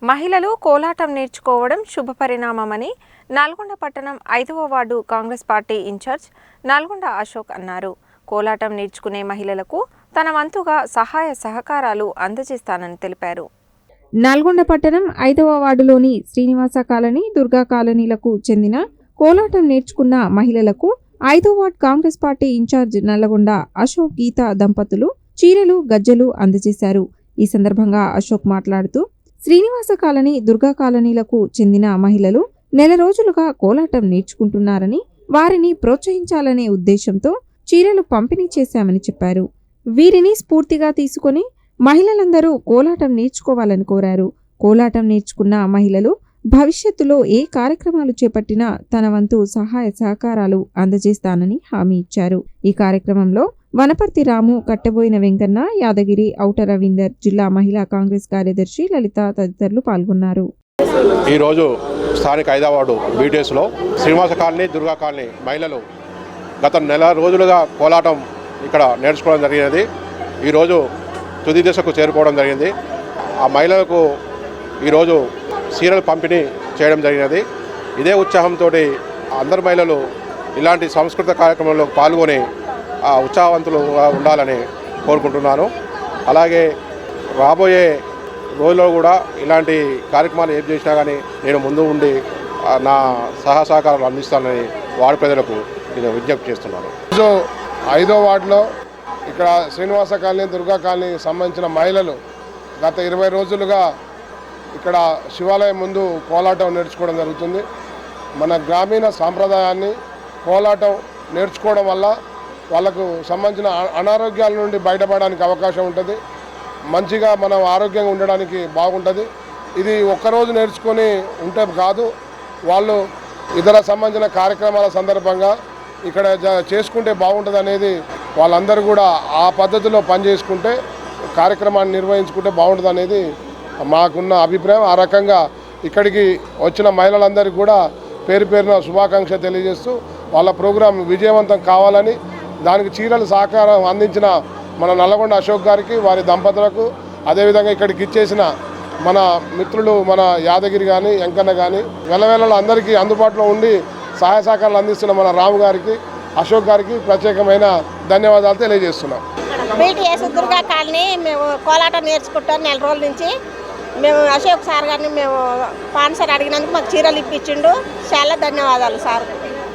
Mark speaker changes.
Speaker 1: మహిళలు కోలాటం నేర్చుకోవడం శుభపరిణామమని నల్గొండ పట్టణం 5వ ward Congress party incharge Nalgonda Ashok అన్నారు. కోలాటం నేర్చుకునే మహిళలకు తన వంతుగా సహాయ సహకారాలు అందజేస్తానని తెలిపారు. నల్గొండ పట్టణం 5వ వార్డులోని శ్రీనివాస కాలనీ, దుర్గా కాలనీలకు చెందిన కోలాటం నేర్చుకున్న మహిళలకు 5వ ward Congress party incharge Nalgonda Ashok Geetha దంపతులు చీరలు, గజ్జలు అందజేశారు. ఈ సందర్భంగా అశోక్ మాట్లాడుతూ శ్రీనివాస కాలనీ, దుర్గా కాలనీలకు చెందిన మహిళలు నెల రోజులుగా కోలాటం నేర్చుకుంటున్నారని, వారిని ప్రోత్సహించాలనే ఉద్దేశంతో చీరలు పంపిణీ చేశామని చెప్పారు. వీరిని స్ఫూర్తిగా తీసుకొని మహిళలందరూ కోలాటం నేర్చుకోవాలని కోరారు. కోలాటం నేర్చుకున్న మహిళలు భవిష్యత్తులో ఏ కార్యక్రమాలు చేపట్టినా తన వంతు సహాయ సహకారాలు అందజేస్తానని హామీ ఇచ్చారు. ఈ కార్యక్రమంలో వనపర్తి రాము, కట్టెబోయిన వెంకన్న, యాదగిరి, ఔట రవీందర్, జిల్లా మహిళా కాంగ్రెస్ కార్యదర్శి లలిత తదితరులు పాల్గొన్నారు.
Speaker 2: ఈరోజు స్థానిక 5వ వార్డు బీటీఎస్లో శ్రీనివాస కాలనీ, దుర్గా కాలనీ మహిళలు గత నెల రోజులుగా కోలాటం ఇక్కడ నేర్చుకోవడం జరిగినది. ఈరోజు తుది దశకు చేరుకోవడం జరిగింది. ఆ మహిళలకు ఈరోజు చీరలు పంపిణీ చేయడం జరిగినది. ఇదే ఉత్సాహంతో అందరు మహిళలు ఇలాంటి సంస్కృత కార్యక్రమంలో పాల్గొని ఉత్సాహవంతులుగా ఉండాలని కోరుకుంటున్నాను. అలాగే రాబోయే రోజుల్లో కూడా ఇలాంటి కార్యక్రమాలు ఏం చేసినా కానీ నేను ముందు ఉండి నా సహకారాలు అందిస్తానని వార్డు ప్రజలకు నేను విజ్ఞప్తి చేస్తున్నాను.
Speaker 3: 5వ వార్డులో ఇక్కడ శ్రీనివాస కాలనీ, దుర్గా కాలనీకి సంబంధించిన మహిళలు గత 20 రోజులుగా ఇక్కడ శివాలయం ముందు కోలాటం నేర్చుకోవడం జరుగుతుంది. మన గ్రామీణ సాంప్రదాయాన్ని కోలాటం నేర్చుకోవడం వల్ల వాళ్ళకు సంబంధించిన అనారోగ్యాల నుండి బయటపడడానికి అవకాశం ఉంటుంది. మంచిగా మనం ఆరోగ్యంగా ఉండడానికి బాగుంటుంది. ఇది ఒక్కరోజు నేర్చుకొని ఉంటే కాదు, వాళ్ళు ఇతర సంబంధించిన కార్యక్రమాల సందర్భంగా ఇక్కడ చేసుకుంటే బాగుంటుంది అనేది వాళ్ళందరూ కూడా ఆ పద్ధతిలో పనిచేసుకుంటే కార్యక్రమాన్ని నిర్వహించుకుంటే బాగుంటుంది అనేది మాకున్న అభిప్రాయం. ఆ రకంగా ఇక్కడికి వచ్చిన మహిళలందరికీ కూడా పేరు పేరున శుభాకాంక్ష తెలియజేస్తూ వాళ్ళ ప్రోగ్రాం విజయవంతం కావాలని, దానికి చీరలు సహకారం అందించిన మన నల్లగొండ అశోక్ గారికి, వారి దంపతులకు, అదేవిధంగా ఇక్కడికి ఇచ్చేసిన మన మిత్రులు మన యాదగిరి కానీ, వెంకన్న కానీ, వెల్లవేళలో అందరికీ అందుబాటులో ఉండి సహాయ సహకారాలు అందిస్తున్న మన రాము గారికి, అశోక్ గారికి ప్రత్యేకమైన ధన్యవాదాలు తెలియజేస్తున్నాం.
Speaker 4: బీటీఎస్ దుర్గా కాలనీ మేము కోలాటం నేర్చుకుంటాం. నెల రోజుల నుంచి మేము అశోక్ సార్ గారిని మేము స్పాన్సర్ అడిగినందుకు మాకు చీరలు ఇప్పించిండు. చాలా ధన్యవాదాలు సార్.